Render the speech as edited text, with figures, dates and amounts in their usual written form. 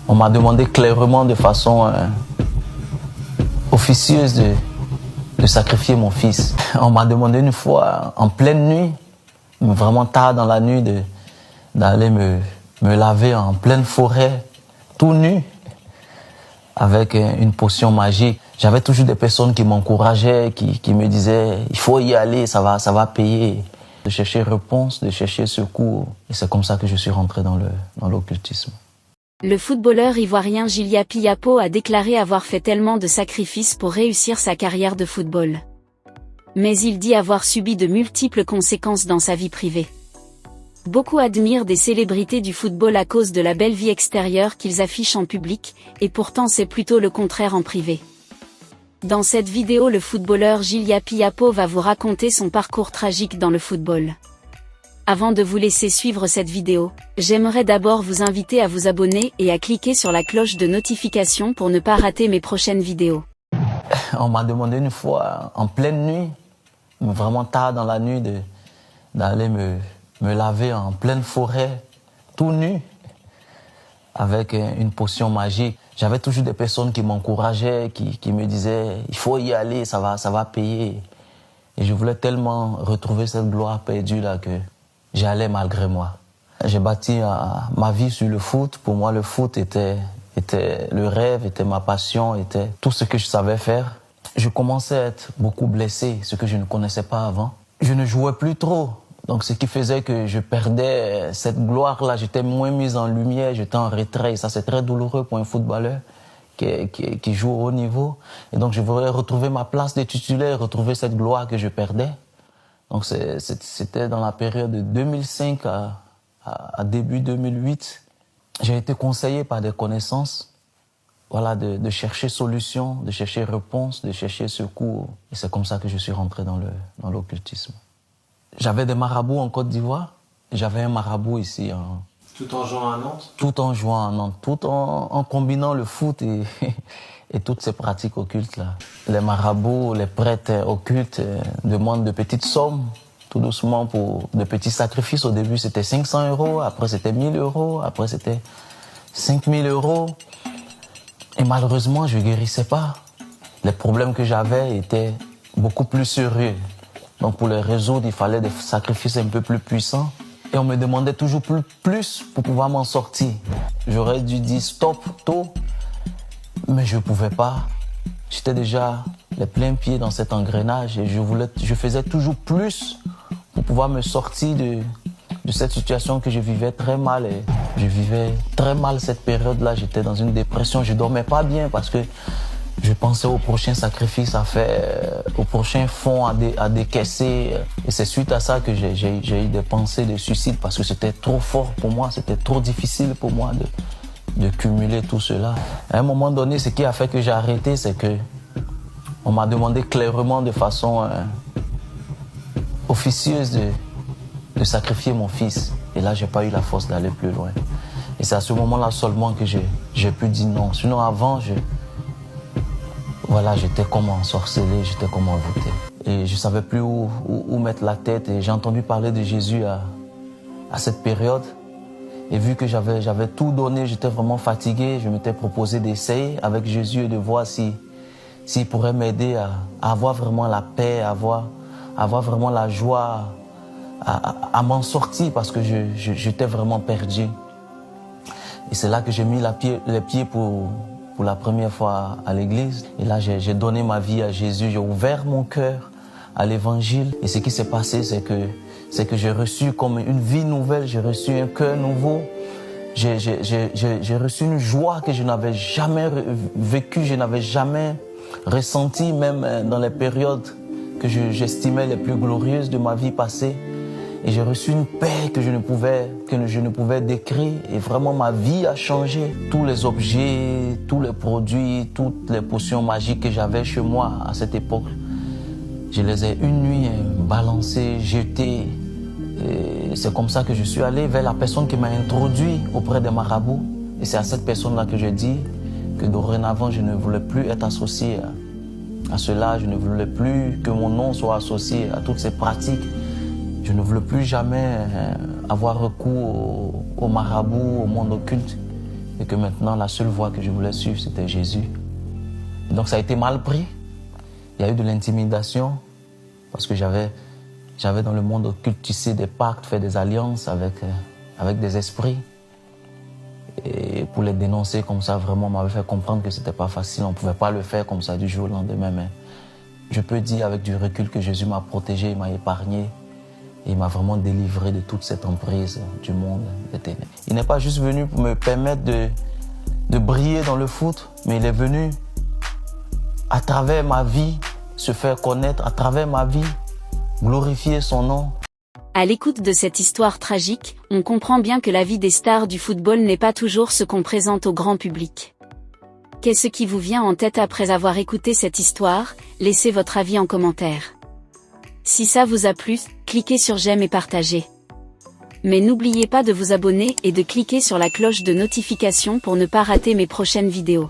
On m'a demandé clairement, de façon officieuse, de sacrifier mon fils. On m'a demandé une fois, en pleine nuit, vraiment tard dans la nuit, d'aller me laver en pleine forêt, tout nu, avec une potion magique. J'avais toujours des personnes qui m'encourageaient, qui me disaient « il faut y aller, ça va payer ». De chercher réponse, de chercher secours. Et c'est comme ça que je suis rentré dans l'occultisme. Le footballeur ivoirien Djilapi Yapo a déclaré avoir fait tellement de sacrifices pour réussir sa carrière de football. Mais il dit avoir subi de multiples conséquences dans sa vie privée. Beaucoup admirent des célébrités du football à cause de la belle vie extérieure qu'ils affichent en public, et pourtant c'est plutôt le contraire en privé. Dans cette vidéo, le footballeur Djilapi Yapo va vous raconter son parcours tragique dans le football. Avant de vous laisser suivre cette vidéo, j'aimerais d'abord vous inviter à vous abonner et à cliquer sur la cloche de notification pour ne pas rater mes prochaines vidéos. On m'a demandé une fois, en pleine nuit, vraiment tard dans la nuit, d'aller me laver en pleine forêt, tout nu, avec une potion magique. J'avais toujours des personnes qui m'encourageaient, qui me disaient « il faut y aller, ça va payer ». Et je voulais tellement retrouver cette gloire perdue là que j'allais malgré moi. J'ai bâti ma vie sur le foot. Pour moi, le foot était le rêve, était ma passion, était tout ce que je savais faire. Je commençais à être beaucoup blessé, ce que je ne connaissais pas avant. Je ne jouais plus trop. Donc, ce qui faisait que je perdais cette gloire-là, j'étais moins mis en lumière, j'étais en retrait. Et ça, c'est très douloureux pour un footballeur qui joue au haut niveau. Et donc, je voulais retrouver ma place de titulaire, retrouver cette gloire que je perdais. Donc, c'était dans la période de 2005 à début 2008. J'ai été conseillé par des connaissances, voilà, de chercher solution, de chercher réponse, de chercher secours. Et c'est comme ça que je suis rentré dans l'occultisme. J'avais des marabouts en Côte d'Ivoire, et j'avais un marabout ici. Tout en jouant à Nantes? Tout en jouant à Nantes, tout en combinant le foot et toutes ces pratiques occultes là. Les marabouts, les prêtres occultes demandent de petites sommes, tout doucement, pour de petits sacrifices. Au début c'était 500 €, après c'était 1000 €, après c'était 5000 €. Et malheureusement je ne guérissais pas. Les problèmes que j'avais étaient beaucoup plus sérieux. Donc pour les résoudre, il fallait des sacrifices un peu plus puissants. Et on me demandait toujours plus pour pouvoir m'en sortir. J'aurais dû dire stop tôt, mais je ne pouvais pas. J'étais déjà les pleins pieds dans cet engrenage et je faisais toujours plus pour pouvoir me sortir de cette situation que je vivais très mal. Et je vivais très mal cette période-là. J'étais dans une dépression, je ne dormais pas bien parce que je pensais au prochain sacrifice à faire, au prochain fonds à décaisser. Et c'est suite à ça que j'ai eu des pensées de suicide parce que c'était trop fort pour moi, c'était trop difficile pour moi de cumuler tout cela. À un moment donné, ce qui a fait que j'ai arrêté, c'est que on m'a demandé clairement, de façon officieuse, de sacrifier mon fils. Et là, j'ai pas eu la force d'aller plus loin. Et c'est à ce moment-là seulement que j'ai pu dire non. Sinon, avant, voilà, j'étais comme ensorcelé, j'étais comme envoûté. Et je ne savais plus où mettre la tête. Et j'ai entendu parler de Jésus à cette période. Et vu que j'avais tout donné, j'étais vraiment fatigué, je m'étais proposé d'essayer avec Jésus et de voir s'il pourrait m'aider à avoir vraiment la paix, à avoir vraiment la joie, à m'en sortir parce que j'étais vraiment perdu. Et c'est là que j'ai mis les pieds pour la première fois à l'église. Et là, j'ai donné ma vie à Jésus, j'ai ouvert mon cœur à l'évangile. Et ce qui s'est passé, c'est que j'ai reçu comme une vie nouvelle, j'ai reçu un cœur nouveau. J'ai reçu une joie que je n'avais jamais vécue, je n'avais jamais ressentie, même dans les périodes que j'estimais les plus glorieuses de ma vie passée. Et j'ai reçu une paix que je ne pouvais décrire. Et vraiment, ma vie a changé. Tous les objets, tous les produits, toutes les potions magiques que j'avais chez moi à cette époque, je les ai une nuit balancées, jetées. Et c'est comme ça que je suis allé vers la personne qui m'a introduit auprès des marabouts. Et c'est à cette personne-là que je dis que dorénavant, je ne voulais plus être associé à cela. Je ne voulais plus que mon nom soit associé à toutes ces pratiques. Je ne voulais plus jamais avoir recours aux marabouts, au monde occulte. et que maintenant la seule voie que je voulais suivre c'était Jésus. Et donc ça a été mal pris. Il y a eu de l'intimidation parce que j'avais dans le monde occulte tissé des pactes, fait des alliances avec des esprits. Et pour les dénoncer comme ça, vraiment, on m'avait fait comprendre que c'était pas facile. On ne pouvait pas le faire comme ça du jour au lendemain. Mais je peux dire avec du recul que Jésus m'a protégé, il m'a épargné. Et il m'a vraiment délivré de toute cette emprise du monde des ténèbres. Il n'est pas juste venu pour me permettre de briller dans le foot, mais il est venu à travers ma vie se faire connaître, à travers ma vie glorifier son nom. À l'écoute de cette histoire tragique, on comprend bien que la vie des stars du football n'est pas toujours ce qu'on présente au grand public. Qu'est-ce qui vous vient en tête après avoir écouté cette histoire? Laissez votre avis en commentaire. Si ça vous a plu, cliquez sur j'aime et partagez. Mais n'oubliez pas de vous abonner et de cliquer sur la cloche de notification pour ne pas rater mes prochaines vidéos.